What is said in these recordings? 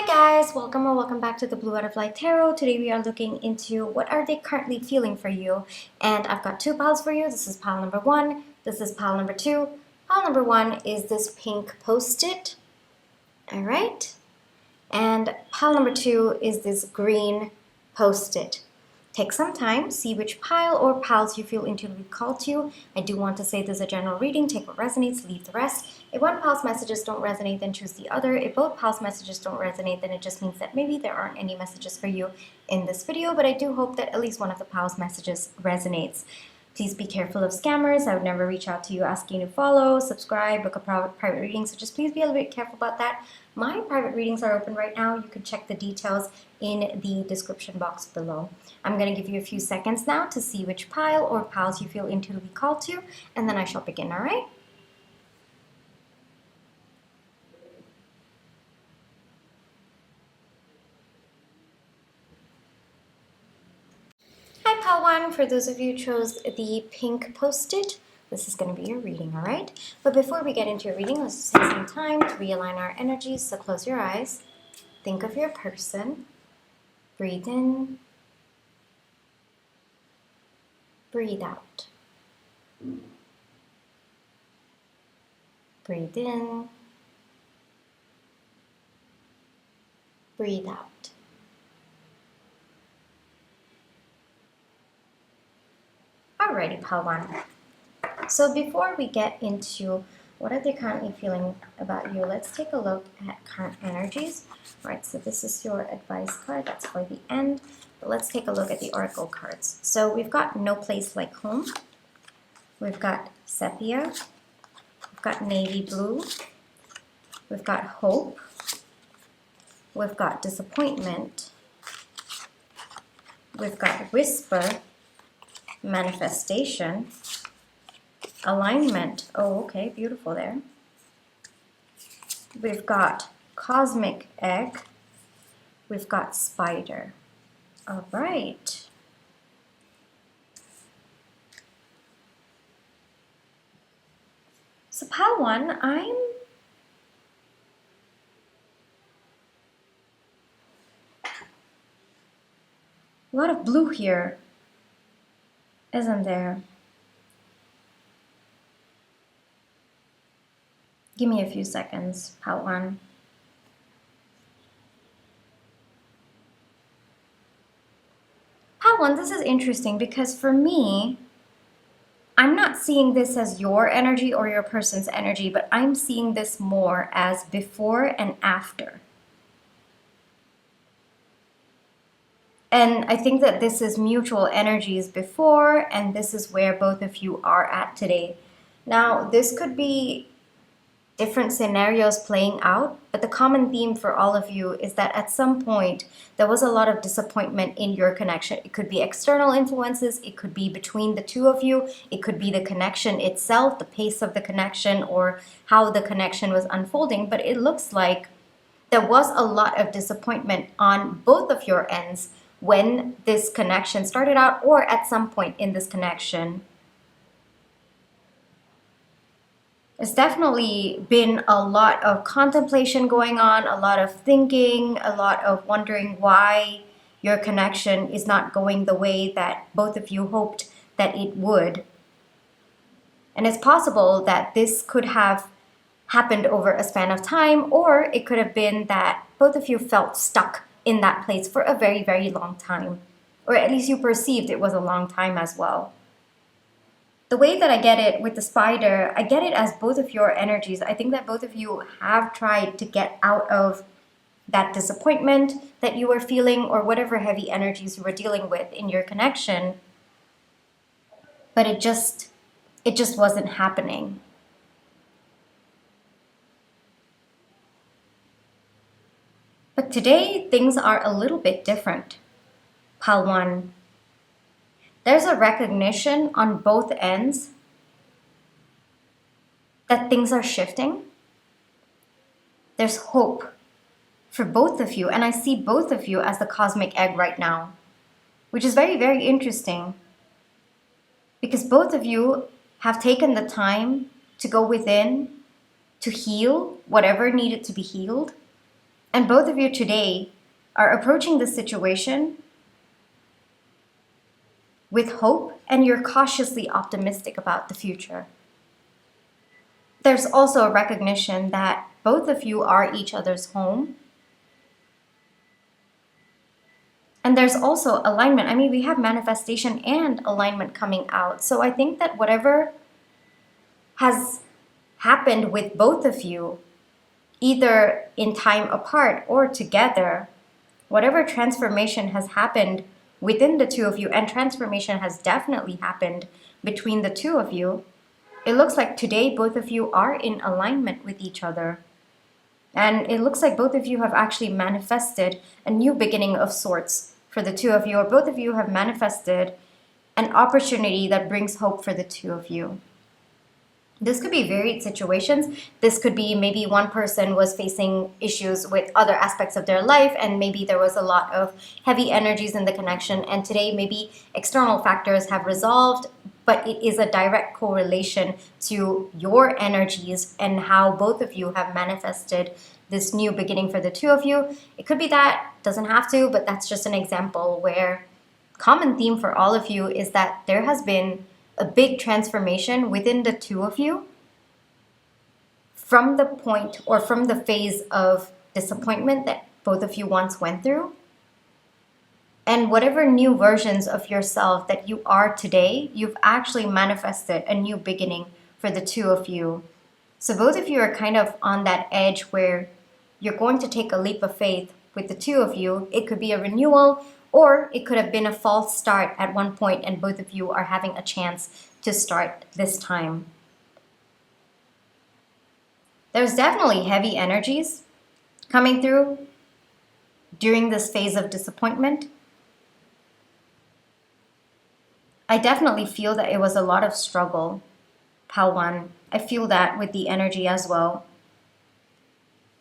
Hi guys, welcome back to the Blue Butterfly Tarot. Today we are looking into what are they currently feeling for you. And I've got two piles for you. This is pile number one. This is pile number two. Pile number one is this pink post-it. Alright. And pile number two is this green post-it. Take some time, see which pile or piles you feel intuitively called to. I do want to say this is a general reading. Take what resonates, leave the rest. If one pile's messages don't resonate, then choose the other. If both piles' messages don't resonate, then it just means that maybe there aren't any messages for you in this video, but I do hope that at least one of the piles' messages resonates. Please be careful of scammers. I would never reach out to you asking you to follow, subscribe, book a private reading, so just please be a little bit careful about that. My private readings are open right now. You can check the details in the description box below. I'm going to give you a few seconds now to see which pile or piles you feel intuitively called to, and then I shall begin, all right? Hi, pile one. For those of you who chose the pink post-it, this is going to be your reading, all right? But before we get into your reading, let's just take some time to realign our energies. So close your eyes. Think of your person. Breathe in. Breathe out. Breathe in. Breathe out. Alrighty, pile one. So before we get into what are they currently feeling about you, let's take a look at current energies. All right, so this is your advice card. That's for the end. But let's take a look at the oracle cards. So we've got No Place Like Home. We've got Sepia. We've got Navy Blue. We've got Hope. We've got Disappointment. We've got Whisper. Manifestation. Alignment. Oh, okay, beautiful there. We've got Cosmic Egg. We've got Spider. All right. So pile one, I'm a lot of blue here, isn't there? Give me a few seconds, pile one. Pile one, this is interesting because for me, I'm not seeing this as your energy or your person's energy, but I'm seeing this more as before and after. And I think that this is mutual energies before, and this is where both of you are at today. Now, this could be different scenarios playing out, but the common theme for all of you is that at some point there was a lot of disappointment in your connection. It could be external influences, it could be between the two of you, it could be the connection itself, the pace of the connection, or how the connection was unfolding, but it looks like there was a lot of disappointment on both of your ends when this connection started out or at some point in this connection. There's definitely been a lot of contemplation going on, a lot of thinking, a lot of wondering why your connection is not going the way that both of you hoped that it would. And it's possible that this could have happened over a span of time, or it could have been that both of you felt stuck in that place for a very, very long time. Or at least you perceived it was a long time as well. The way that I get it with the spider, I get it as both of your energies. I think that both of you have tried to get out of that disappointment that you were feeling or whatever heavy energies you were dealing with in your connection. But it just wasn't happening. But today, things are a little bit different. Pile one. There's a recognition on both ends that things are shifting. There's hope for both of you, and I see both of you as the cosmic egg right now, which is very, very interesting because both of you have taken the time to go within, to heal whatever needed to be healed, And both of you today are approaching this situation with hope, and you're cautiously optimistic about the future. There's also a recognition that both of you are each other's home. And there's also alignment. I mean, we have manifestation and alignment coming out. So I think that whatever has happened with both of you, either in time apart or together, whatever transformation has happened within the two of you, and transformation has definitely happened between the two of you, it looks like today both of you are in alignment with each other. And it looks like both of you have actually manifested a new beginning of sorts for the two of you, or both of you have manifested an opportunity that brings hope for the two of you. This could be varied situations. This could be maybe one person was facing issues with other aspects of their life, and maybe there was a lot of heavy energies in the connection, and today maybe external factors have resolved, but it is a direct correlation to your energies and how both of you have manifested this new beginning for the two of you. It could be that, doesn't have to, but that's just an example where common theme for all of you is that there has been a big transformation within the two of you from the point or from the phase of disappointment that both of you once went through. And whatever new versions of yourself that you are today, you've actually manifested a new beginning for the two of you. So both of you are kind of on that edge where you're going to take a leap of faith with the two of you. It could be a renewal, or it could have been a false start at one point, and both of you are having a chance to start this time. There's definitely heavy energies coming through during this phase of disappointment. I definitely feel that it was a lot of struggle, Pal 1. I feel that with the energy as well.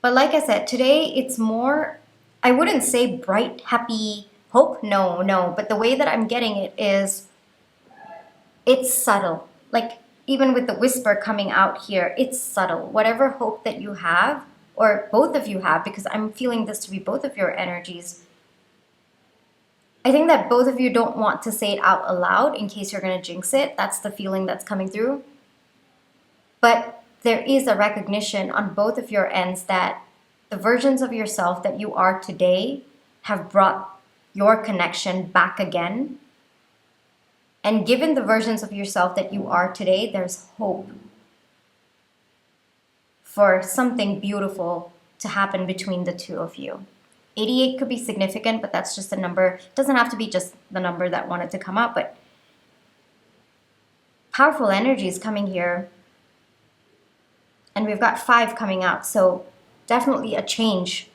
But like I said, today it's more, I wouldn't say bright, happy, hope. No. But the way that I'm getting it is, it's subtle. Like even with the whisper coming out here, it's subtle. Whatever hope that you have, or both of you have, because I'm feeling this to be both of your energies, I think that both of you don't want to say it out aloud in case you're going to jinx it. That's the feeling that's coming through. But there is a recognition on both of your ends that the versions of yourself that you are today have brought your connection back again. And given the versions of yourself that you are today, there's hope for something beautiful to happen between the two of you. 88 could be significant, but that's just a number. It doesn't have to be just the number that wanted to come up, but powerful energy is coming here. And we've got 5 coming out, so definitely a change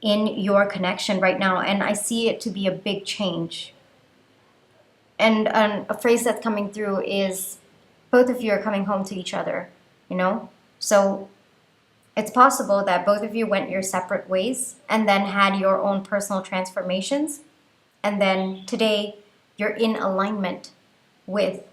in your connection right now, and I see it to be a big change. And a phrase that's coming through is both of you are coming home to each other, you know? So it's possible that both of you went your separate ways and then had your own personal transformations, and then today you're in alignment with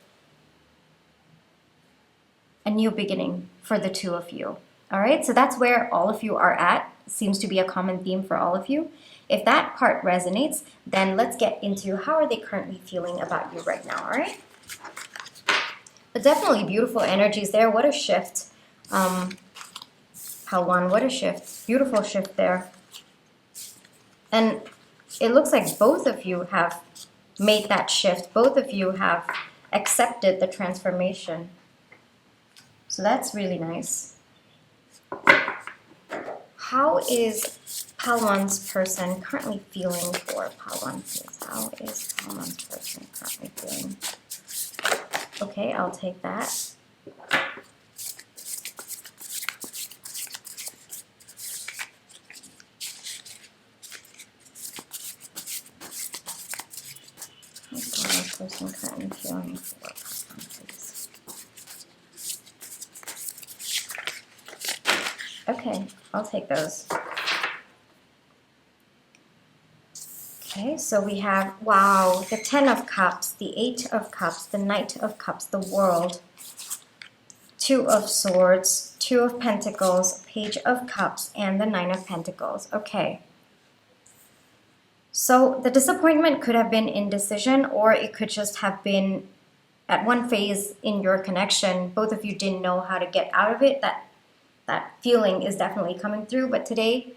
a new beginning for the two of you. All right, so that's where all of you are at. Seems to be a common theme for all of you. If that part resonates, then let's get into how are they currently feeling about you right now, all right? But definitely beautiful energies there. What a shift. Pal 1, what a shift. Beautiful shift there. And it looks like both of you have made that shift. Both of you have accepted the transformation. So that's really nice. How is Pal 1's person currently feeling for Pal 1, please? How is Pal 1's person currently feeling? Okay, I'll take that. How's Pal 1's person currently feeling for Pal 1, please? Okay, I'll take those. Okay, so we have, wow, the 10 of Cups, the 8 of Cups, the Knight of Cups, the World. Two of Swords, Two of Pentacles, Page of Cups, and the Nine of Pentacles. Okay. So the disappointment could have been indecision, or it could just have been at one phase in your connection, both of you didn't know how to get out of it. That feeling is definitely coming through. But today,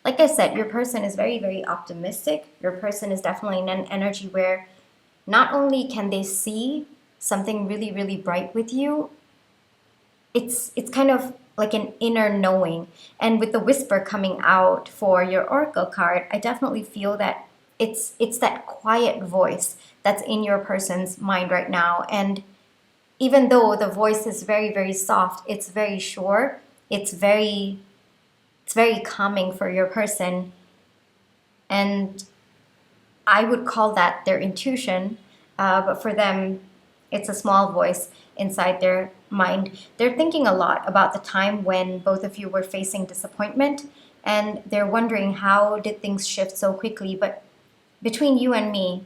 like I said, your person is very, very optimistic. Your person is definitely in an energy where not only can they see something really, really bright with you, it's kind of like an inner knowing. And with the whisper coming out for your oracle card, I definitely feel that it's that quiet voice that's in your person's mind right now. And even though the voice is very, very soft, it's very sure, it's very calming for your person. And I would call that their intuition, but for them, it's a small voice inside their mind. They're thinking a lot about the time when both of you were facing disappointment, and they're wondering how did things shift so quickly. But between you and me,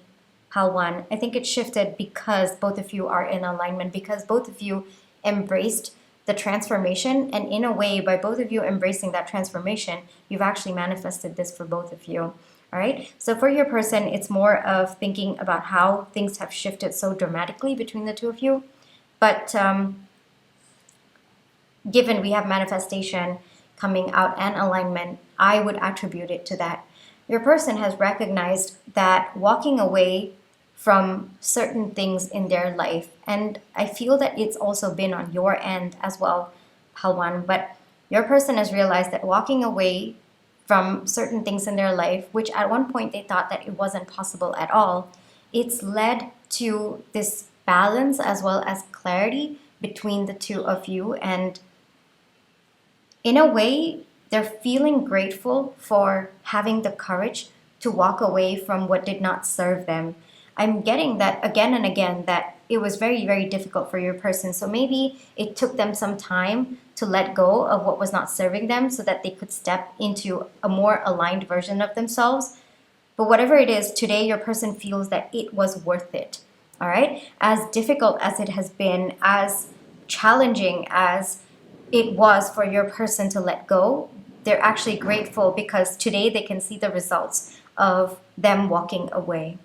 Pal 1, I think it shifted because both of you are in alignment, because both of you embraced the transformation. And in a way, by both of you embracing that transformation, you've actually manifested this for both of you. All right. So for your person, it's more of thinking about how things have shifted so dramatically between the two of you. But given we have manifestation coming out and alignment, I would attribute it to that. Your person has recognized that walking away from certain things in their life, and I feel that it's also been on your end as well, Pal 1, but your person has realized that walking away from certain things in their life, which at one point they thought that it wasn't possible at all, it's led to this balance as well as clarity between the two of you. And in a way, they're feeling grateful for having the courage to walk away from what did not serve them. I'm getting that again and again, that it was very, very difficult for your person. So maybe it took them some time to let go of what was not serving them so that they could step into a more aligned version of themselves. But whatever it is, today your person feels that it was worth it. All right? As difficult as it has been, as challenging as it was for your person to let go, they're actually grateful because today they can see the results of them walking away.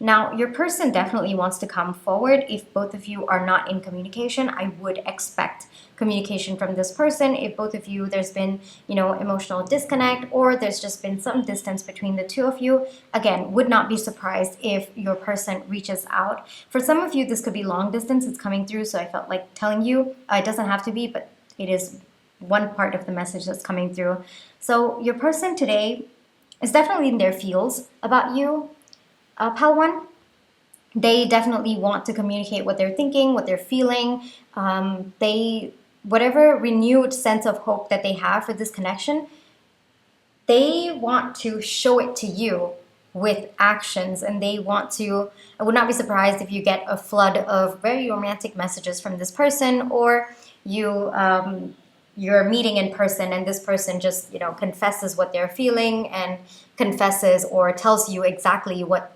Now, your person definitely wants to come forward. If both of you are not in communication, I would expect communication from this person. If both of you, there's been, emotional disconnect, or there's just been some distance between the two of you, again, would not be surprised if your person reaches out. For some of you, this could be long distance. It's coming through, so I felt like telling you. It doesn't have to be, but it is one part of the message that's coming through. So your person today is definitely in their feels about you. Pal 1, they definitely want to communicate what they're thinking, what they're feeling. Whatever renewed sense of hope that they have for this connection, they want to show it to you with actions, and they want to, I would not be surprised if you get a flood of very romantic messages from this person, or you're meeting in person and this person just, confesses what they're feeling and confesses or tells you exactly what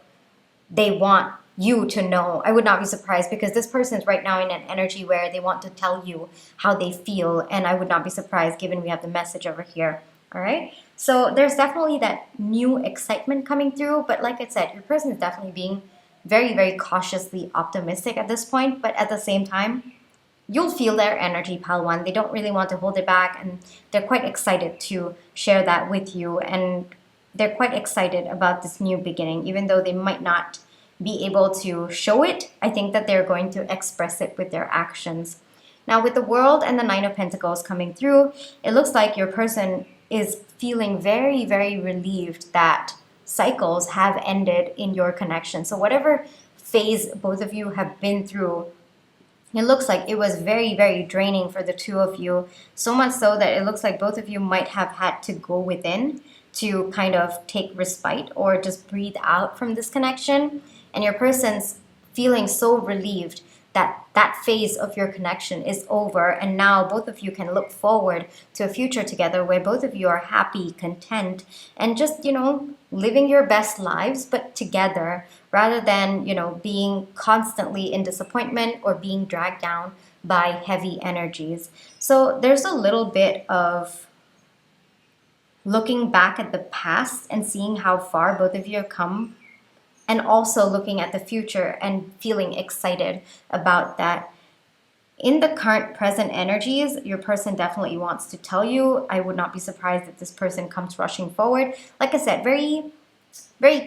they want you to know. I would not be surprised because this person is right now in an energy where they want to tell you how they feel, and I would not be surprised given we have the message over here. All right, so there's definitely that new excitement coming through, but like I said, your person is definitely being very, very cautiously optimistic at this point, but at the same time, you'll feel their energy, Pal 1. They don't really want to hold it back, and they're quite excited to share that with you, and they're quite excited about this new beginning. Even though they might not be able to show it, I think that they're going to express it with their actions. Now, with the World and the Nine of Pentacles coming through, it looks like your person is feeling very, very relieved that cycles have ended in your connection. So whatever phase both of you have been through, it looks like it was very, very draining for the two of you. So much so that it looks like both of you might have had to go within to kind of take respite or just breathe out from this connection. And your person's feeling so relieved that that phase of your connection is over, and now both of you can look forward to a future together where both of you are happy, content, and just, living your best lives, but together, rather than, being constantly in disappointment or being dragged down by heavy energies. So there's a little bit of looking back at the past and seeing how far both of you have come, and also looking at the future and feeling excited about that. In the current present energies, your person definitely wants to tell you. I would not be surprised if this person comes rushing forward. Like I said, very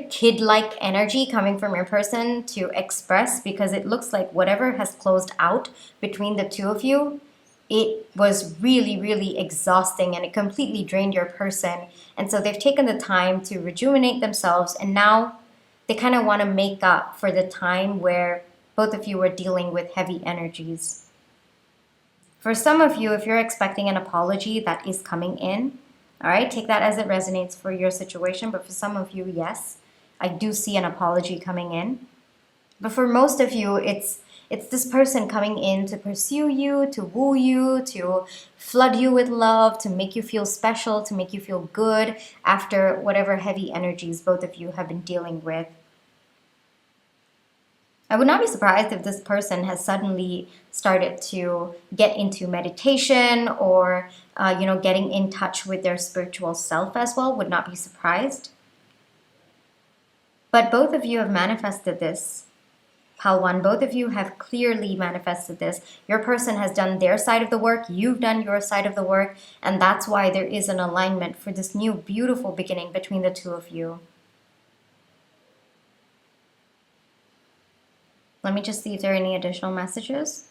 kid-like energy coming from your person to express, because it looks like whatever has closed out between the two of you, it was really exhausting and it completely drained your person. And so they've taken the time to rejuvenate themselves, and now they kind of want to make up for the time where both of you were dealing with heavy energies. For some of you, if you're expecting an apology, that is coming in. All right, take that as it resonates for your situation. But for some of you, yes, I do see an apology coming in. But for most of you, it's this person coming in to pursue you, to woo you, to flood you with love, to make you feel special, to make you feel good after whatever heavy energies both of you have been dealing with. I would not be surprised if this person has suddenly started to get into meditation or, getting in touch with their spiritual self as well. Would not be surprised. But both of you have manifested this. Pile 1, both of you have clearly manifested this. Your person has done their side of the work. You've done your side of the work. And that's why there is an alignment for this new beautiful beginning between the two of you. Let me just see if there are any additional messages.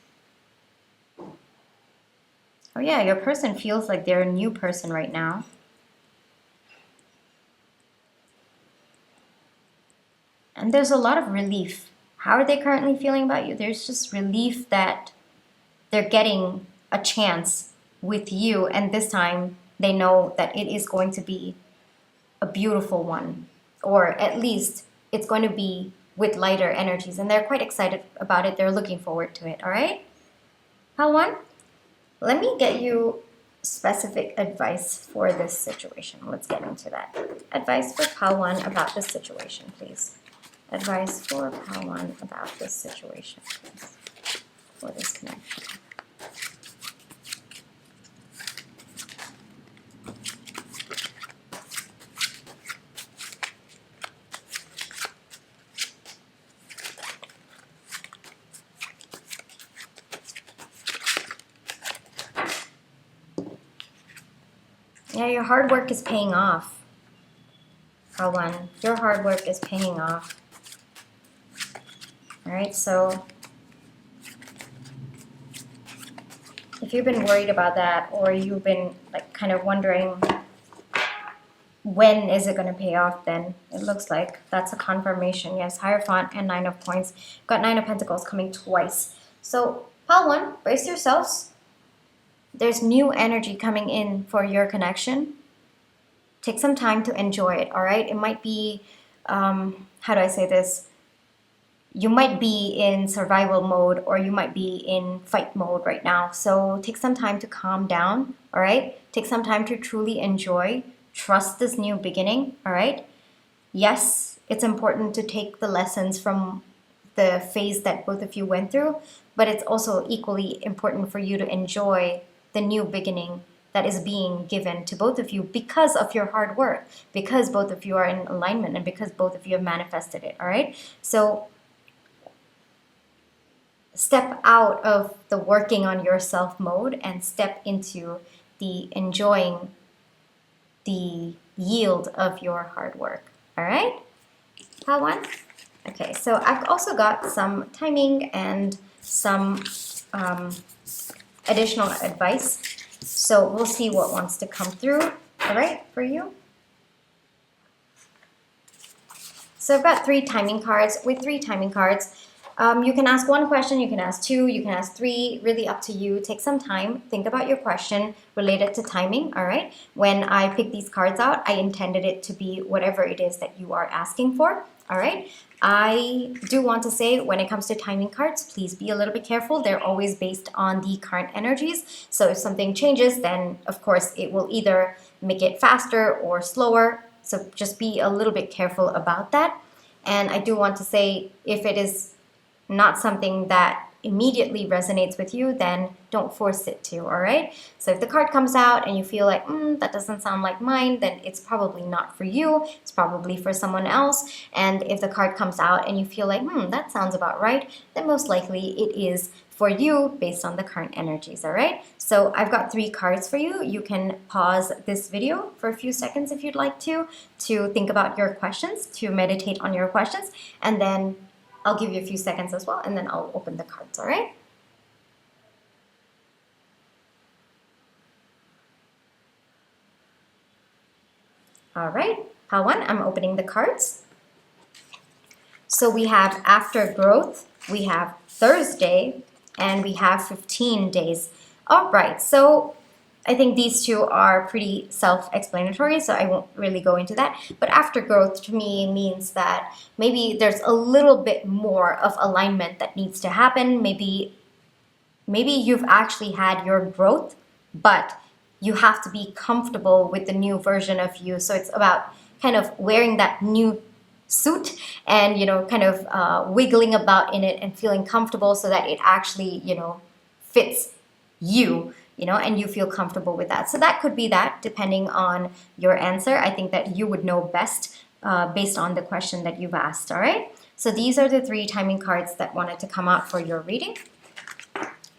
Oh yeah, your person feels like they're a new person right now. And there's a lot of relief. How are they currently feeling about you? There's just relief that they're getting a chance with you, and this time they know that it is going to be a beautiful one, or at least it's going to be with lighter energies, and they're quite excited about it. They're looking forward to it. All right, Pile 1, let me get you specific advice for this situation. Let's get into that. Advice for Pile 1 about this situation, please. Advice for Pile 1 about this situation, please, for this connection. Yeah, your hard work is paying off. Pile 1, your hard work is paying off. All right, so if you've been worried about that, or you've been like kind of wondering when is it going to pay off, then it looks like that's a confirmation. Yes, Hierophant and 9 of Coins. Got 9 of Pentacles coming twice. So Pile 1, brace yourselves. There's new energy coming in for your connection. Take some time to enjoy it, all right? It might be, how do I say this? You might be in survival mode, or you might be in fight mode right now. So take some time to calm down, all right? Take some time to truly enjoy. Trust this new beginning, all right? Yes, it's important to take the lessons from the phase that both of you went through, but it's also equally important for you to enjoy the new beginning that is being given to both of you because of your hard work, because both of you are in alignment, and because both of you have manifested it, all right? So step out of the working on yourself mode and step into the enjoying the yield of your hard work, all right? Pile 1? Okay, so I've also got some timing and some additional advice. So we'll see what wants to come through, all right, for you. So I've got 3 timing cards. With 3 timing cards, you can ask 1 question, you can ask 2, you can ask 3, really up to you. Take some time, think about your question related to timing, all right? When I picked these cards out, I intended it to be whatever it is that you are asking for, all right? I do want to say, when it comes to timing cards, please be a little bit careful. They're always based on the current energies. So if something changes, then of course it will either make it faster or slower. So just be a little bit careful about that. And I do want to say, if it is not something that immediately resonates with you, then don't force it to, all right? So if the card comes out and you feel like, that doesn't sound like mine, then it's probably not for you. It's probably for someone else. And if the card comes out and you feel like, that sounds about right, then most likely it is for you based on the current energies, all right? So I've got 3 cards for you. You can pause this video for a few seconds if you'd like to think about your questions, to meditate on your questions, and then I'll give you a few seconds as well, and then I'll open the cards, all right? All right, pile 1, I'm opening the cards. So we have aftergrowth, we have Thursday, and we have 15 days. All right, so I think these 2 are pretty self-explanatory, so I won't really go into that. But aftergrowth to me means that maybe there's a little bit more of alignment that needs to happen. Maybe you've actually had your growth, but you have to be comfortable with the new version of you. So it's about kind of wearing that new suit and, kind of wiggling about in it and feeling comfortable so that it actually, fits you. And you feel comfortable with that. So that could be that, depending on your answer. I think that you would know best based on the question that you've asked, all right? So these are the 3 timing cards that wanted to come out for your reading.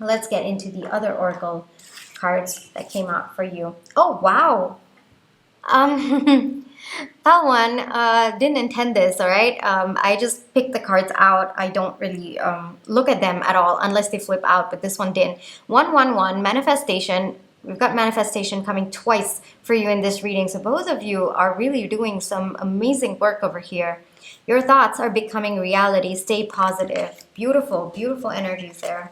Let's get into the other oracle cards that came out for you. Oh, wow. That one, didn't intend this, all right? I just picked the cards out. I don't really look at them at all unless they flip out, but this one didn't. 111, manifestation. We've got manifestation coming twice for you in this reading. So both of you are really doing some amazing work over here. Your thoughts are becoming reality. Stay positive. Beautiful, beautiful energies there.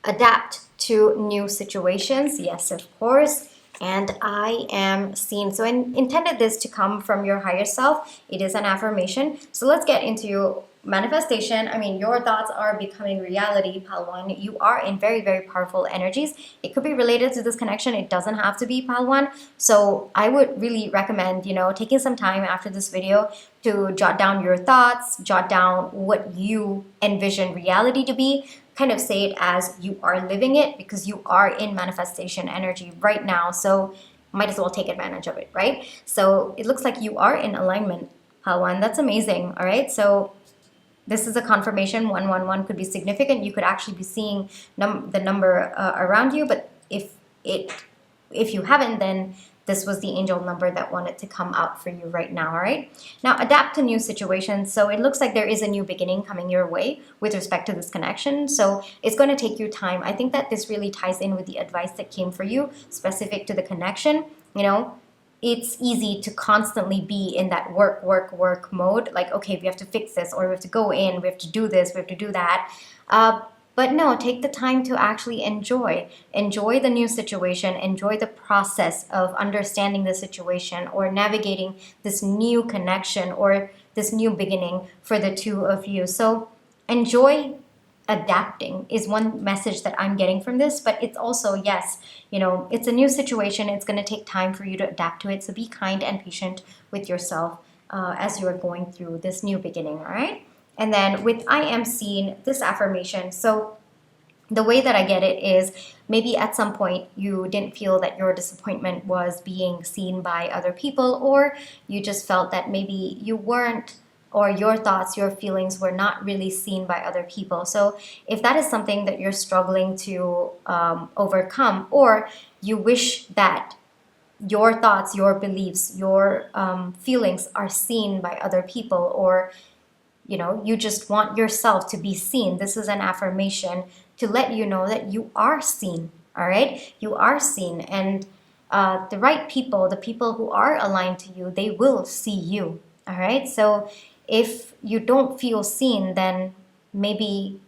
Adapt to new situations. Yes, of course. And I am seen. So I intended this to come from your higher self. It is an affirmation. So let's get into manifestation. I mean, your thoughts are becoming reality, pile 1. You are in very, very powerful energies. It could be related to this connection. It doesn't have to be, pile 1. So I would really recommend, taking some time after this video to jot down your thoughts, jot down what you envision reality to be. Kind of say it as you are living it, because you are in manifestation energy right now. So might as well take advantage of it, right? So it looks like you are in alignment, pile 1. That's amazing, all right? So this is a confirmation. 111 could be significant. You could actually be seeing the number around you, but if you haven't, then this was the angel number that wanted to come out for you right now, all right? Now, adapt to new situations. So it looks like there is a new beginning coming your way with respect to this connection. So it's going to take you time. I think that this really ties in with the advice that came for you, specific to the connection. It's easy to constantly be in that work mode. Like, okay, we have to fix this, or we have to go in, we have to do this, we have to do that. But no, take the time to actually enjoy the new situation, enjoy the process of understanding the situation or navigating this new connection or this new beginning for the 2 of you. So enjoy adapting is one message that I'm getting from this, but it's also, yes, it's a new situation. It's going to take time for you to adapt to it. So be kind and patient with yourself as you are going through this new beginning, all right? And then with I am seen, this affirmation, so the way that I get it is maybe at some point you didn't feel that your disappointment was being seen by other people, or you just felt that maybe you weren't, or your thoughts, your feelings were not really seen by other people. So if that is something that you're struggling to overcome, or you wish that your thoughts, your beliefs, your feelings are seen by other people, or you just want yourself to be seen. This is an affirmation to let you know that you are seen, all right? You are seen, and the right people, the people who are aligned to you, they will see you, all right? So if you don't feel seen, then maybe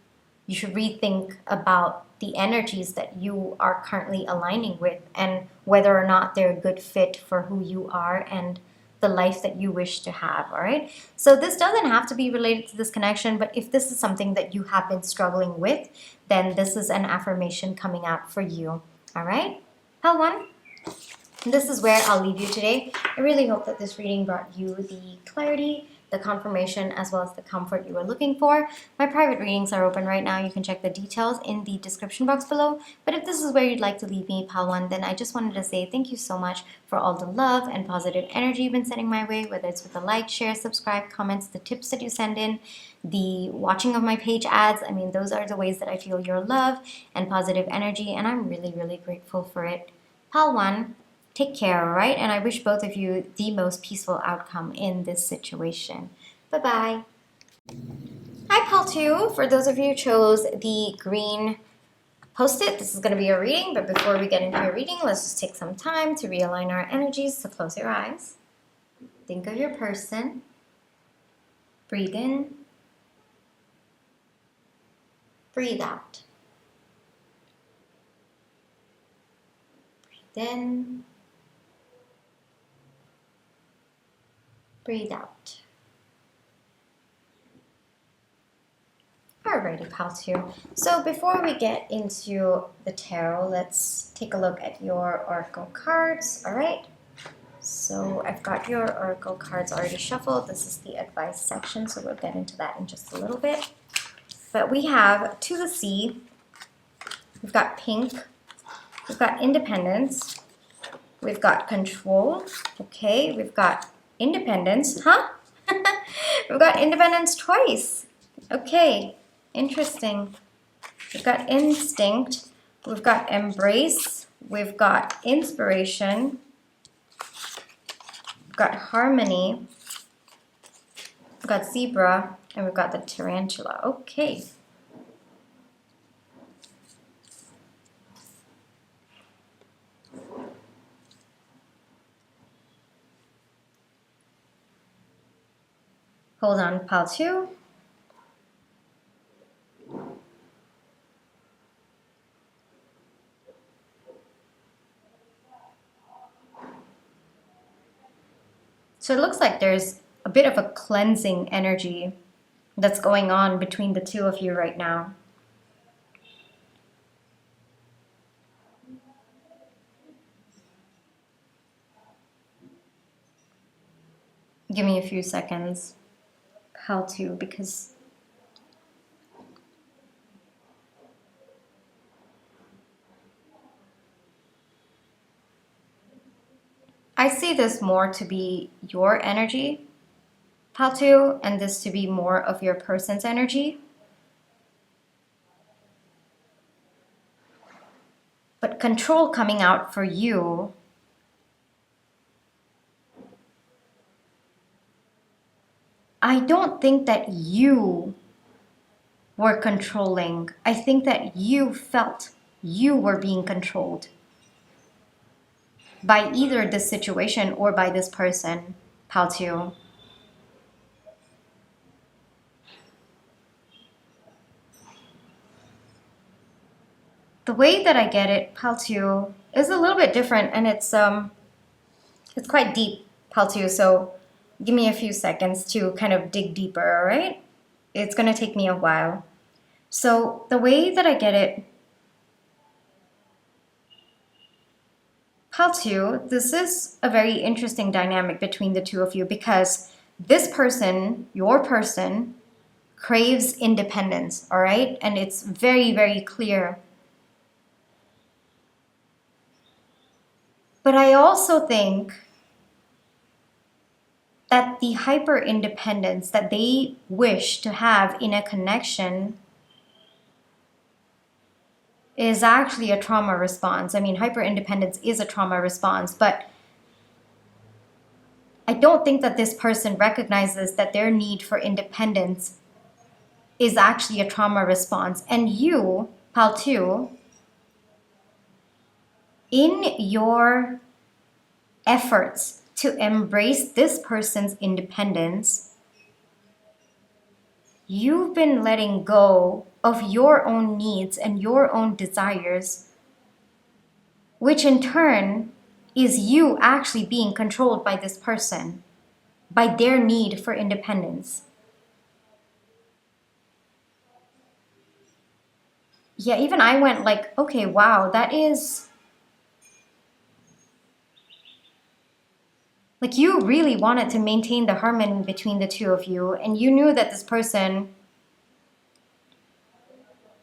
you should rethink about the energies that you are currently aligning with and whether or not they're a good fit for who you are and the life that you wish to have, all right? So this doesn't have to be related to this connection, but if this is something that you have been struggling with, then this is an affirmation coming out for you, all right? Pile 1, this is where I'll leave you today. I really hope that this reading brought you the clarity the confirmation as well as the comfort you were looking for. My private readings are open right now. You can check the details in the description box below. But if this is where you'd like to leave me, Pile 1, then I just wanted to say thank you so much for all the love and positive energy you've been sending my way, whether it's with the like, share, subscribe, comments, the tips that you send in, the watching of my page ads. I mean, those are the ways that I feel your love and positive energy, and I'm really, really grateful for it. Pile 1, take care, all right? And I wish both of you the most peaceful outcome in this situation. Bye-bye. Hi, Pile 2. For those of you who chose the green post-it, this is going to be a reading, but before we get into your reading, let's just take some time to realign our energies. So close your eyes. Think of your person. Breathe in. Breathe out. Breathe in. Breathe out. Alrighty, Pile 2. So before we get into the tarot, let's take a look at your oracle cards, alright? So I've got your oracle cards already shuffled. This is the advice section, so we'll get into that in just a little bit. But we have To the Sea, we've got Pink, we've got Independence, we've got Control, okay, we've got Independence, huh? We've got Independence twice, okay, interesting. We've got Instinct, we've got Embrace, we've got Inspiration, we've got Harmony, we've got Zebra, and we've got the Tarantula. Okay. Hold on, Pile 2. So it looks like there's a bit of a cleansing energy that's going on between the two of you right now. Give me a few seconds, Pile 2, because I see this more to be your energy, Pile 2, and this to be more of your person's energy. But Control coming out for you, I don't think that you were controlling. I think that you felt you were being controlled by either this situation or by this person, Pile 2. The way that I get it, Pile 2, is a little bit different, and it's quite deep, Pile 2, so give me a few seconds to kind of dig deeper, all right? It's going to take me a while. So the way that I get it, Pile 2, this is a very interesting dynamic between the two of you, because this person, your person, craves independence, all right? And it's very, very clear. But I also think that the hyper independence that they wish to have in a connection is actually a trauma response. I mean, hyper independence is a trauma response, but I don't think that this person recognizes that their need for independence is actually a trauma response. And you, Pile 2, in your efforts to embrace this person's independence, you've been letting go of your own needs and your own desires, which in turn is you actually being controlled by this person, by their need for independence. Yeah, even I went like, okay, wow, that is Like you really wanted to maintain the harmony between the two of you, and you knew that this person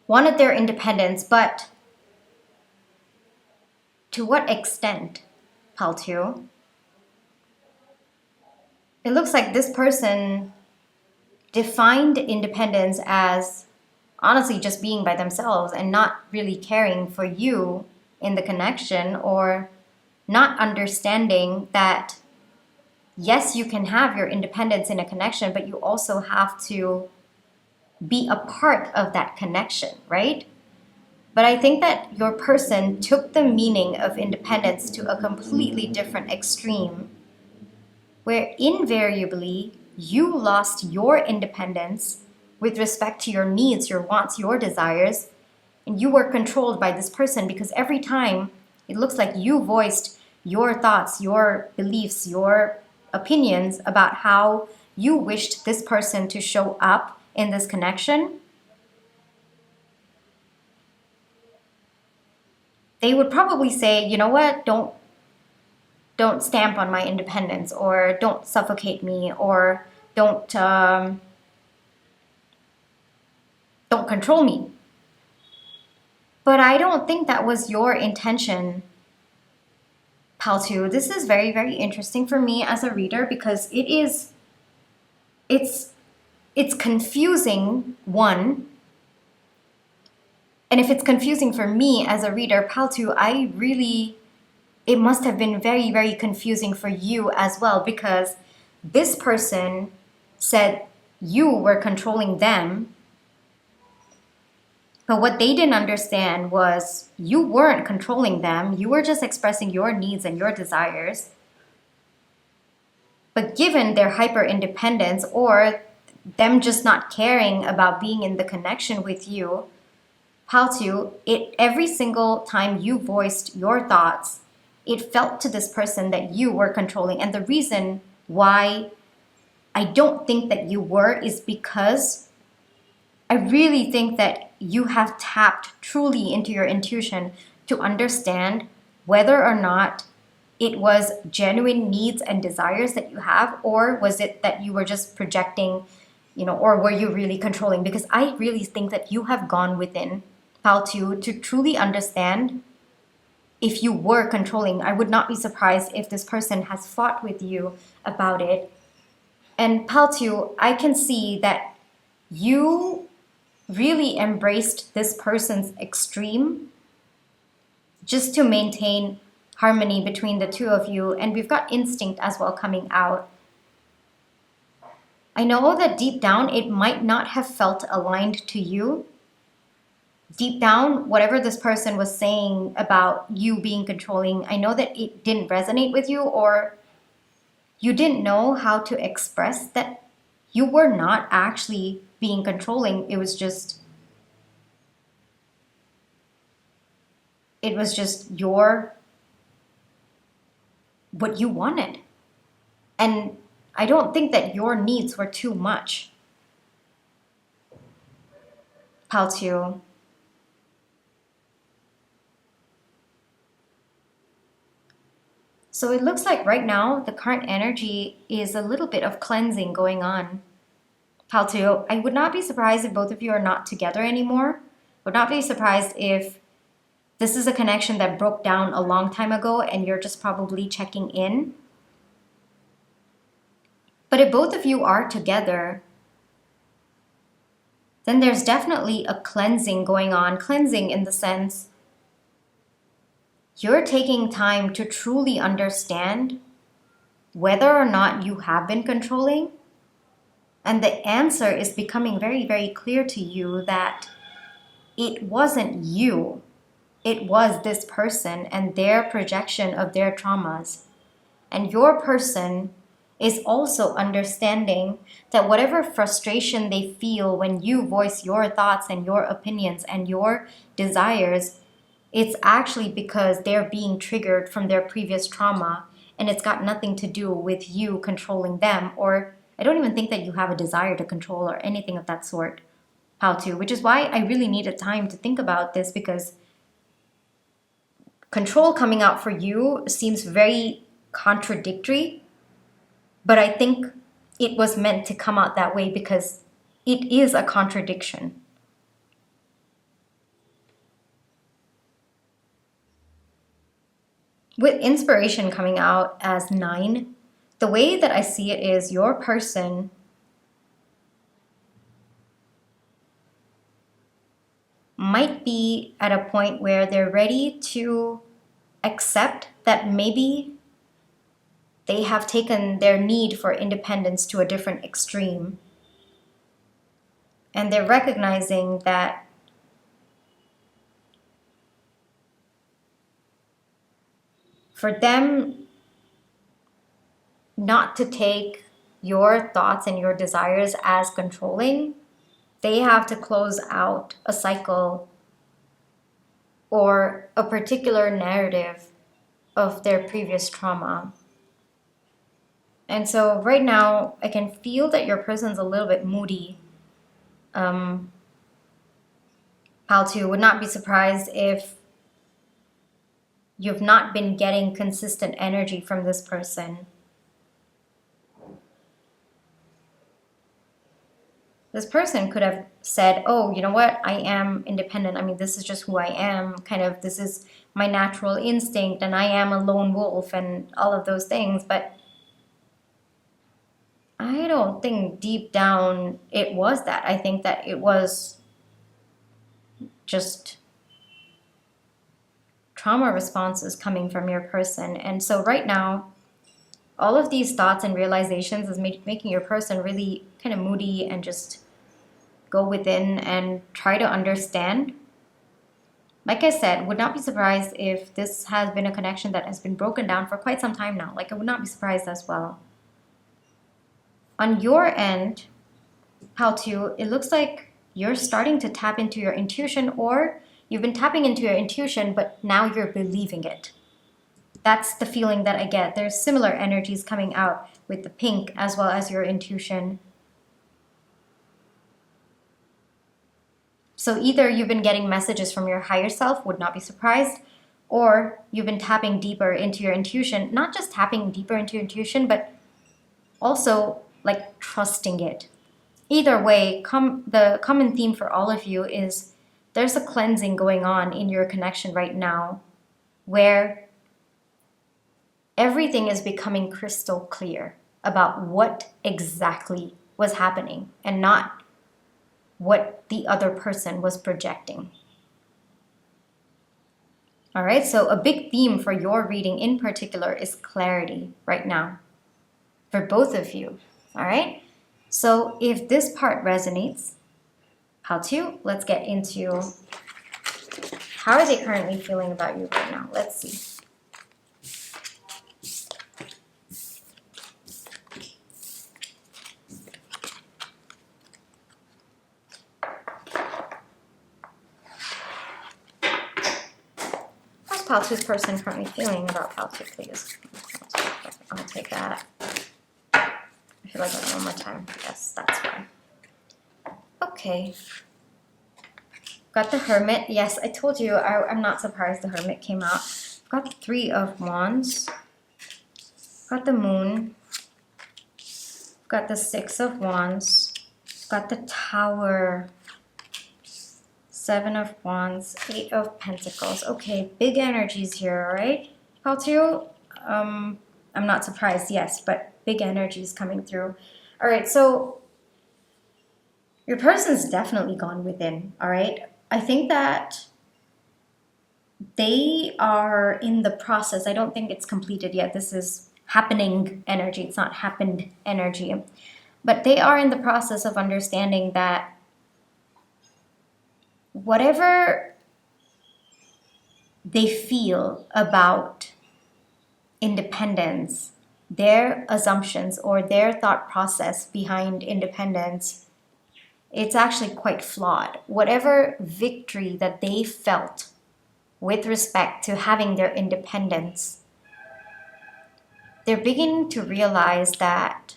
wanted their independence, but to what extent, pal 2? It looks like this person defined independence as honestly just being by themselves and not really caring for you in the connection, or not understanding that yes, you can have your independence in a connection, but you also have to be a part of that connection, right? But I think that your person took the meaning of independence to a completely different extreme, where invariably you lost your independence with respect to your needs, your wants, your desires, and you were controlled by this person, because every time it looks like you voiced your thoughts, your beliefs, your opinions about how you wished this person to show up in this connection, they would probably say, you know what, don't stamp on my independence, or don't suffocate me, or don't control me. But I don't think that was your intention, pal 2. This is very, very interesting for me as a reader, because it's confusing, one. And if it's confusing for me as a reader, pal 2, it must have been very, very confusing for you as well, because this person said you were controlling them, but what they didn't understand was you weren't controlling them. You were just expressing your needs and your desires. But given their hyper independence, or them just not caring about being in the connection with you, pal 2, every single time you voiced your thoughts, it felt to this person that you were controlling. And the reason why I don't think that you were is because I really think that you have tapped truly into your intuition to understand whether or not it was genuine needs and desires that you have, or was it that you were just projecting, or were you really controlling? Because I really think that you have gone within, pal 2, to truly understand if you were controlling. I would not be surprised if this person has fought with you about it. And pal 2, I can see that you really embraced this person's extreme just to maintain harmony between the two of you. And we've got instinct as well coming out. I know that deep down it might not have felt aligned to you. Deep down, whatever this person was saying about you being controlling, I know that it didn't resonate with you, or you didn't know how to express that you were not actually being controlling. It was just what you wanted. And I don't think that your needs were too much, pal 2. So it looks like right now the current energy is a little bit of cleansing going on, pal 2. I would not be surprised if both of you are not together anymore. Would not be surprised if this is a connection that broke down a long time ago and you're just probably checking in. But if both of you are together, then there's definitely a cleansing going on. Cleansing in the sense you're taking time to truly understand whether or not you have been controlling. And the answer is becoming very, very clear to you that it wasn't you. It was this person and their projection of their traumas. And your person is also understanding that whatever frustration they feel when you voice your thoughts and your opinions and your desires, it's actually because they're being triggered from their previous trauma, and it's got nothing to do with you controlling them. Or I don't even think that you have a desire to control or anything of that sort, pal 2, which is why I really needed time to think about this, because control coming out for you seems very contradictory But I think it was meant to come out that way because it is a contradiction. With inspiration coming out as 9, the way that I see it is your person might be at a point where they're ready to accept that maybe they have taken their need for independence to a different extreme. And they're recognizing that for them not to take your thoughts and your desires as controlling, they have to close out a cycle or a particular narrative of their previous trauma. And so right now, I can feel that your person's a little bit moody. Pal 2, would not be surprised if you've not been getting consistent energy from this person. This person could have said, oh, you know what, I am independent. I mean, this is just who I am. Kind of, this is my natural instinct, and I am a lone wolf and all of those things. But I don't think deep down it was that. I think that it was just trauma responses coming from your person. And so right now, all of these thoughts and realizations is making your person really kind of moody and just go within and try to understand. Like I said, would not be surprised if this has been a connection that has been broken down for quite some time now. Like, I would not be surprised as well. On your end, Pal 2, it looks like you're starting to tap into your intuition, or you've been tapping into your intuition, but now you're believing it. That's the feeling that I get. There's similar energies coming out with the pink as well as your intuition. So either you've been getting messages from your higher self, would not be surprised, or you've been tapping deeper into your intuition. Not just tapping deeper into your intuition, but also like trusting it. Either way, the common theme for all of you is there's a cleansing going on in your connection right now where everything is becoming crystal clear about what exactly was happening and not what the other person was projecting. All right, so a big theme for your reading in particular is clarity right now for both of you. All right, so if this part resonates, Pal 2, let's get into how are they currently feeling about you right now. Let's see. Pal 2's person currently feeling about Pal 2, please? I'll take that. I feel like that one more time. Yes, that's fine. Okay. Got the Hermit. Yes, I told you I'm not surprised the Hermit came out. Got the 3 of Wands. Got the Moon. Got the 6 of Wands. Got the Tower. 7 of Wands, 8 of Pentacles. Okay, big energies here, all right? Pal 2, I'm not surprised, yes, but big energies coming through. All right, so your person's definitely gone within, all right? I think that they are in the process. I don't think it's completed yet. This is happening energy. It's not happened energy. But they are in the process of understanding that whatever they feel about independence, their assumptions or their thought process behind independence, it's actually quite flawed. Whatever victory that they felt with respect to having their independence, they're beginning to realize that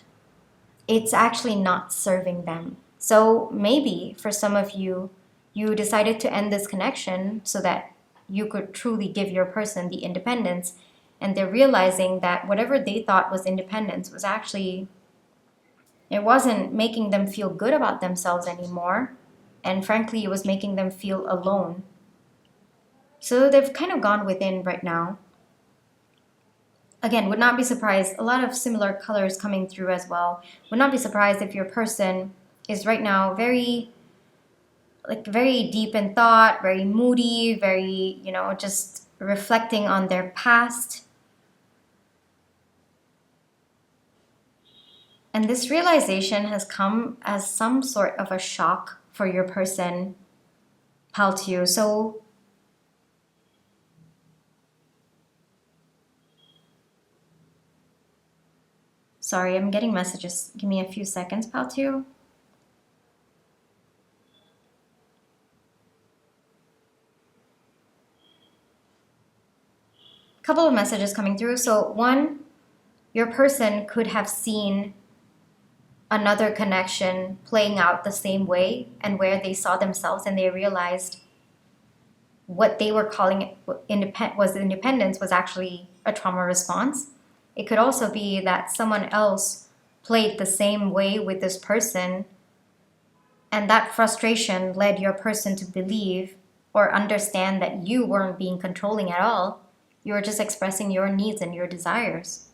it's actually not serving them. So maybe for some of you, you decided to end this connection so that you could truly give your person the independence. And they're realizing that whatever they thought was independence was actually, it wasn't making them feel good about themselves anymore. And frankly, it was making them feel alone. So they've kind of gone within right now. Again, would not be surprised, a lot of similar colors coming through as well. Would not be surprised if your person is right now very deep in thought, very moody, very, just reflecting on their past. And this realization has come as some sort of a shock for your person, pal, to you. So sorry, I'm getting messages. Give me a few seconds, pal, to you. Couple of messages coming through. So one, your person could have seen another connection playing out the same way, and where they saw themselves and they realized what they were calling independence was actually a trauma response. It could also be that someone else played the same way with this person, and that frustration led your person to believe or understand that you weren't being controlling at all. You were just expressing your needs and your desires.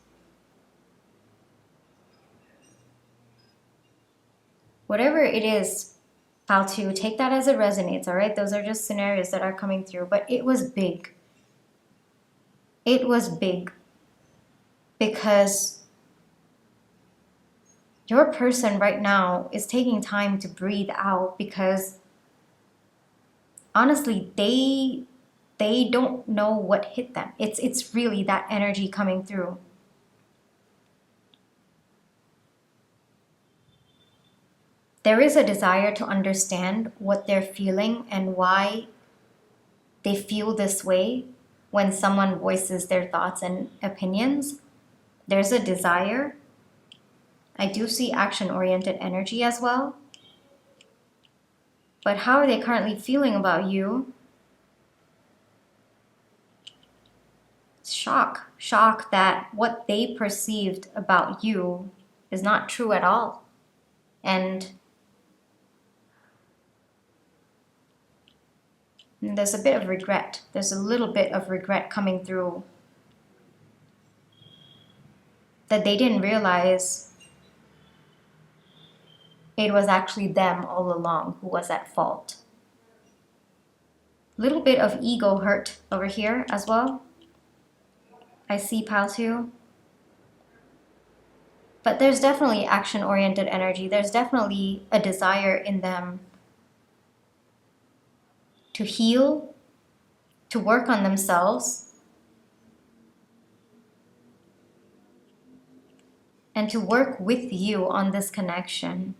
Whatever it is, pal, to take that as it resonates, all right? Those are just scenarios that are coming through, but it was big. It was big because your person right now is taking time to breathe out, because honestly, they don't know what hit them. It's really that energy coming through. There is a desire to understand what they're feeling and why they feel this way when someone voices their thoughts and opinions. There's a desire. I do see action-oriented energy as well. But how are they currently feeling about you? Shock that what they perceived about you is not true at all. And there's a bit of regret. There's a little bit of regret coming through, that they didn't realize it was actually them all along who was at fault. Little bit of ego hurt over here as well. I see, pal, too. But there's definitely action-oriented energy. There's definitely a desire in them to heal, to work on themselves, and to work with you on this connection.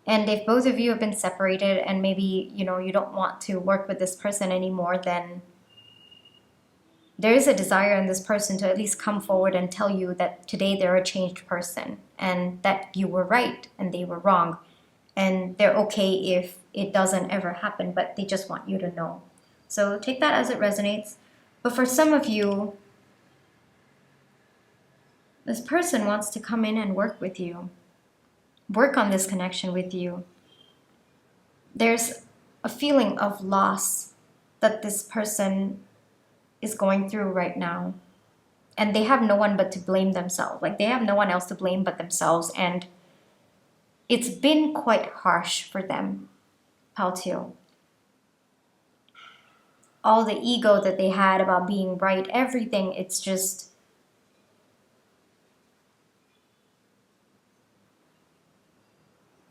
And if both of you have been separated and maybe, you don't want to work with this person anymore, then there is a desire in this person to at least come forward and tell you that today they're a changed person and that you were right and they were wrong. And they're okay if it doesn't ever happen, but they just want you to know. So take that as it resonates. But for some of you, this person wants to come in and work with you, work on this connection with you. There's a feeling of loss that this person is going through right now. And they have no one but to blame themselves. Like, they have no one else to blame but themselves. And it's been quite harsh for them, Paltio. All the ego that they had about being right, everything, it's just...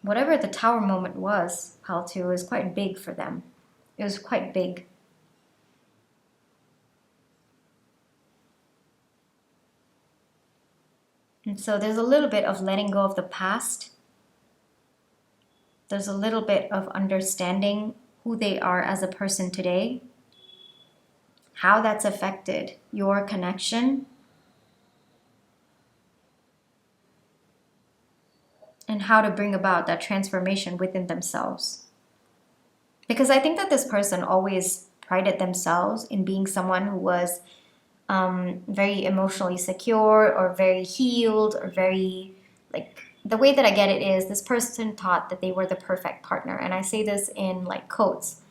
whatever the tower moment was, Paltio, is quite big for them. It was quite big. And so there's a little bit of letting go of the past. There's a little bit of understanding who they are as a person today, how that's affected your connection, and how to bring about that transformation within themselves. Because I think that this person always prided themselves in being someone who was very emotionally secure or very healed or very, like, the way that I get it is this person thought that they were the perfect partner. And I say this in like quotes.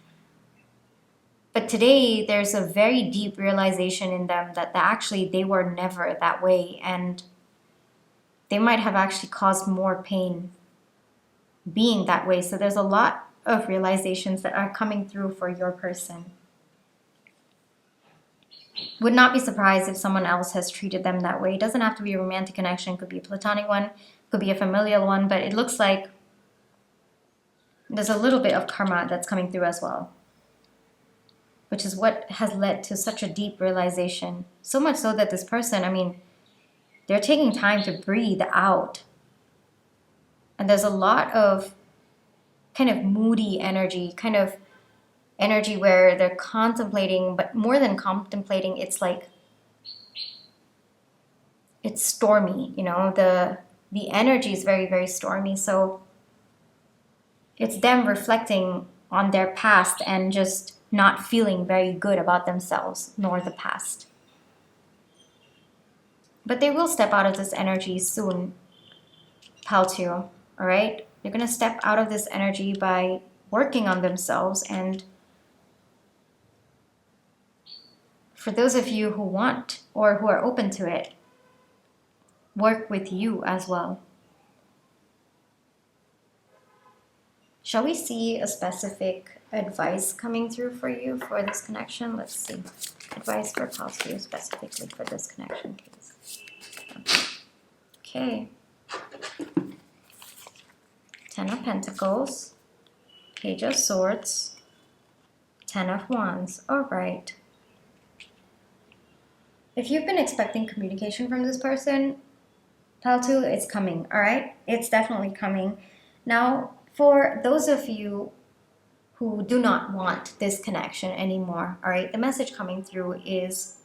But today there's a very deep realization in them that actually they were never that way. And they might have actually caused more pain being that way. So there's a lot of realizations that are coming through for your person. Would not be surprised if someone else has treated them that way. It doesn't have to be a romantic connection. Could be a platonic one. Could be a familial one. But it looks like there's a little bit of karma that's coming through as well, which is what has led to such a deep realization. So much so that this person, I mean, they're taking time to breathe out. And there's a lot of kind of moody energy, kind of energy where they're contemplating, but more than contemplating, it's like, it's stormy, you know, the energy is very, very stormy. So it's them reflecting on their past and just not feeling very good about themselves nor the past. But they will step out of this energy soon, pal 2, all right? They're going to step out of this energy by working on themselves. And for those of you who want or who are open to it, work with you as well. Shall we see a specific advice coming through for you for this connection? Let's see. Advice for pal 2 specifically for this connection, please. Okay. 10 of Pentacles, Page of Swords, 10 of Wands. All right. If you've been expecting communication from this person, pal 2, it's coming, all right? It's definitely coming. Now, for those of you who do not want this connection anymore, all right, the message coming through is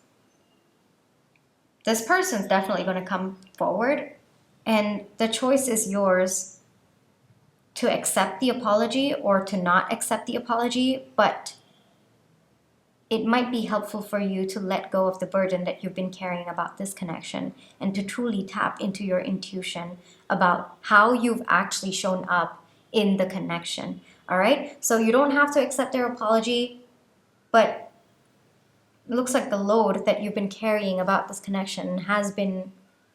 this person's definitely going to come forward, and the choice is yours to accept the apology or to not accept the apology, but it might be helpful for you to let go of the burden that you've been carrying about this connection and to truly tap into your intuition about how you've actually shown up in the connection. All right? So you don't have to accept their apology, but it looks like the load that you've been carrying about this connection has been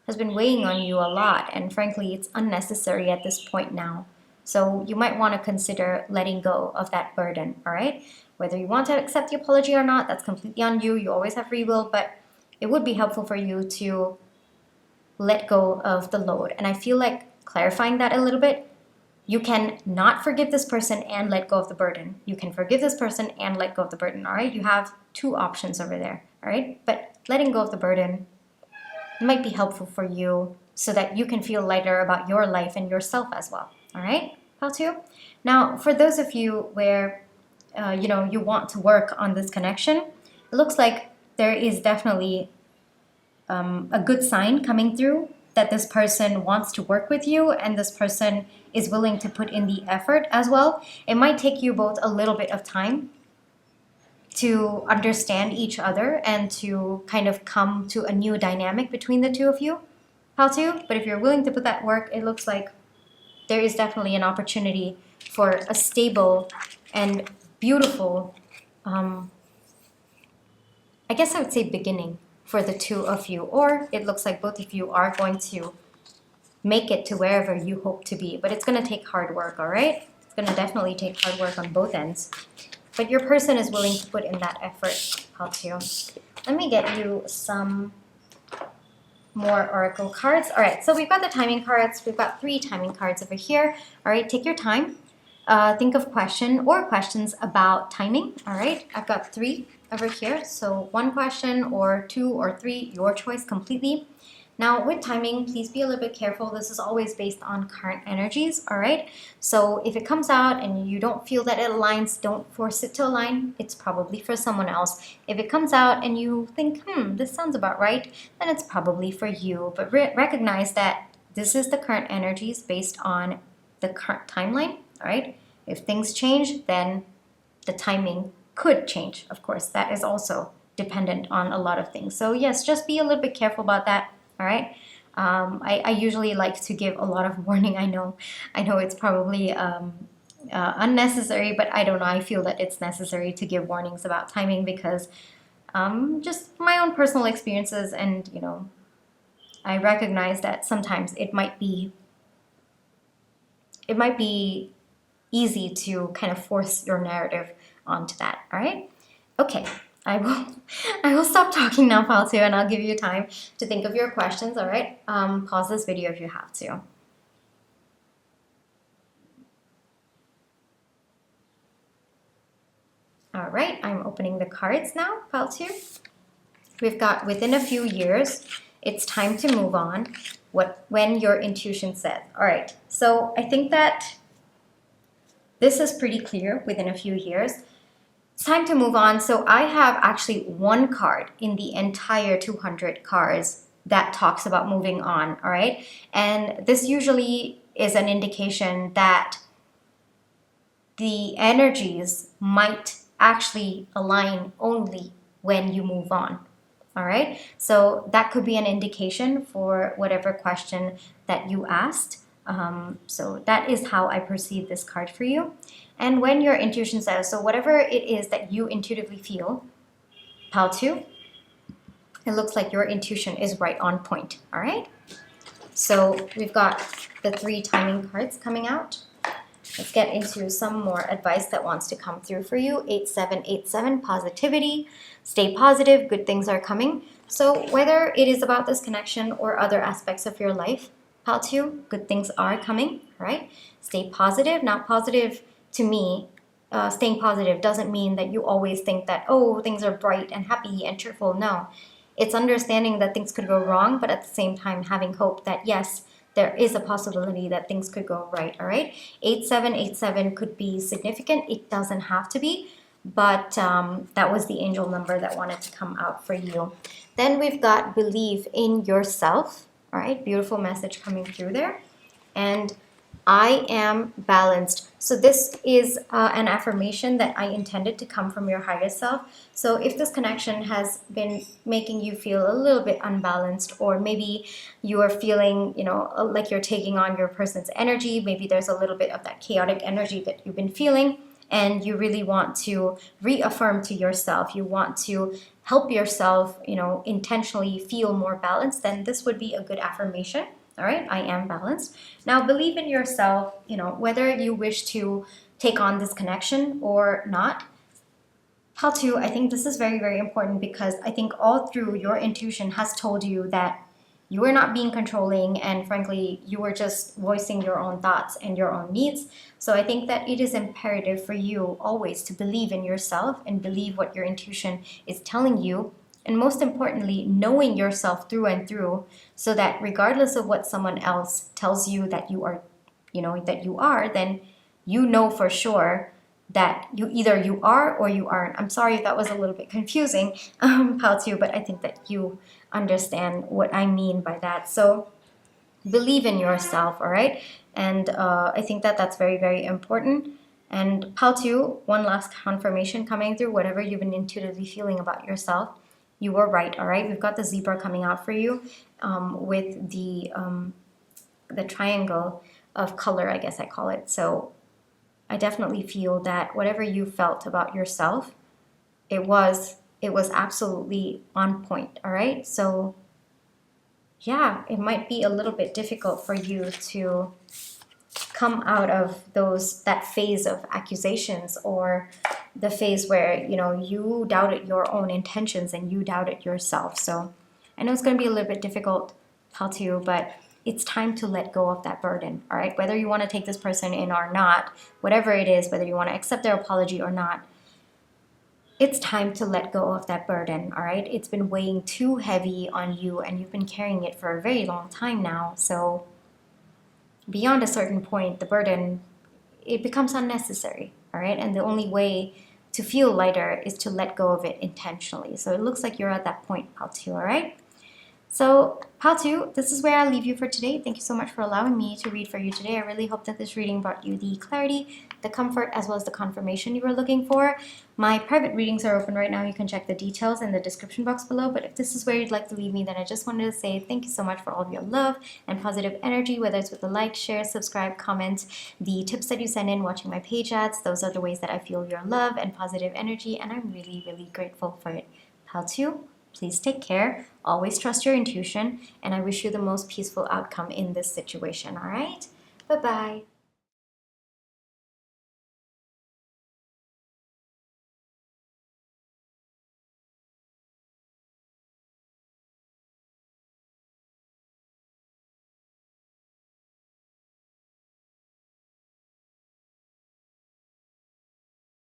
weighing on you a lot, and frankly, it's unnecessary at this point now. So you might want to consider letting go of that burden, all right? Whether you want to accept the apology or not, that's completely on you. You always have free will, but it would be helpful for you to let go of the load. And I feel like clarifying that a little bit, you can not forgive this person and let go of the burden. You can forgive this person and let go of the burden, all right? You have 2 options over there, all right? But letting go of the burden might be helpful for you so that you can feel lighter about your life and yourself as well, all right, pal 2? Now, for those of you where you want to work on this connection, it looks like there is definitely a good sign coming through that this person wants to work with you and this person is willing to put in the effort as well. It might take you both a little bit of time to understand each other and to kind of come to a new dynamic between the 2 of you, pal 2. But if you're willing to put that work, it looks like there is definitely an opportunity for a stable and beautiful, I guess I would say beginning for the 2 of you. Or it looks like both of you are going to make it to wherever you hope to be. But it's going to take hard work, all right? It's going to definitely take hard work on both ends. But your person is willing to put in that effort, pal 2. Let me get you some more oracle cards. All right, so we've got the timing cards. We've got 3 timing cards over here. All right, take your time. Think of question or questions about timing. All right, I've got 3 over here. So 1 question or 2 or 3, your choice completely. Now with timing, please be a little bit careful. This is always based on current energies, all right? So if it comes out and you don't feel that it aligns, don't force it to align. It's probably for someone else. If it comes out and you think, this sounds about right, then it's probably for you. But recognize that this is the current energies based on the current timeline, all right? If things change, then the timing could change. Of course, that is also dependent on a lot of things. So yes, just be a little bit careful about that. All right. I usually like to give a lot of warning. I know it's probably unnecessary, but I don't know. I feel that it's necessary to give warnings about timing because just my own personal experiences, and I recognize that sometimes it might be easy to kind of force your narrative onto that. All right. Okay. I will stop talking now, pile 2, and I'll give you time to think of your questions. All right. Pause this video if you have to. All right, I'm opening the cards now, pile 2. We've got within a few years, it's time to move on, when your intuition said. All right, so I think that this is pretty clear, within a few years. It's time to move on. So I have actually one card in the entire 200 cards that talks about moving on, all right? And this usually is an indication that the energies might actually align only when you move on. All right, so that could be an indication for whatever question that you asked. So that is how I perceive this card for you. And when your intuition says, so whatever it is that you intuitively feel, pile 2, it looks like your intuition is right on point. All right, so we've got the 3 timing cards coming out. Let's get into some more advice that wants to come through for you. 8787, positivity. Stay positive, good things are coming. So whether it is about this connection or other aspects of your life, pile 2, good things are coming, right? Stay positive. Now, positive to me, staying positive doesn't mean that you always think that, oh, things are bright and happy and cheerful. No, it's understanding that things could go wrong, but at the same time having hope that, yes, there is a possibility that things could go right, all right? 8787 could be significant. It doesn't have to be, but that was the angel number that wanted to come out for you. Then we've got believe in yourself, all right? Beautiful message coming through there. And I am balanced. So this is an affirmation that I intended to come from your higher self. So if this connection has been making you feel a little bit unbalanced, or maybe you are feeling, like you're taking on your person's energy, maybe there's a little bit of that chaotic energy that you've been feeling, and you really want to reaffirm to yourself, you want to help yourself, intentionally feel more balanced, then this would be a good affirmation. All right, I am balanced. Now, believe in yourself, whether you wish to take on this connection or not. Pile 2, I think this is very, very important because I think all through your intuition has told you that you are not being controlling, and frankly, you are just voicing your own thoughts and your own needs. So I think that it is imperative for you always to believe in yourself and believe what your intuition is telling you. And most importantly, knowing yourself through and through, so that regardless of what someone else tells you that you are, then you know for sure that either you are or you aren't. I'm sorry if that was a little bit confusing, pile 2, but I think that you understand what I mean by that. So believe in yourself, all right? And I think that that's very, very important. And pile 2, one last confirmation coming through, whatever you've been intuitively feeling about yourself, you were right, all right? We've got the zebra coming out for you with the triangle of color, I guess I call it. So I definitely feel that whatever you felt about yourself, it was absolutely on point, all right? So yeah, it might be a little bit difficult for you to come out of that phase of accusations, or the phase where you doubted your own intentions and you doubted yourself. So I know it's going to be a little bit difficult, pile 2, but it's time to let go of that burden, all right? Whether you want to take this person in or not, whatever it is, whether you want to accept their apology or not, it's time to let go of that burden, all right? It's been weighing too heavy on you, and you've been carrying it for a very long time now. So beyond a certain point, the burden, it becomes unnecessary, all right? And the only way to feel lighter is to let go of it intentionally. So it looks like you're at that point, pile 2, all right? So, pile 2, this is where I'll leave you for today. Thank you so much for allowing me to read for you today. I really hope that this reading brought you the clarity, the comfort, as well as the confirmation you were looking for. My private readings are open right now. You can check the details in the description box below. But if this is where you'd like to leave me, then I just wanted to say thank you so much for all of your love and positive energy, whether it's with a like, share, subscribe, comment, the tips that you send in, watching my page ads. Those are the ways that I feel your love and positive energy, and I'm really, really grateful for it. Pile 2, please take care, always trust your intuition, and I wish you the most peaceful outcome in this situation, all right? Bye-bye.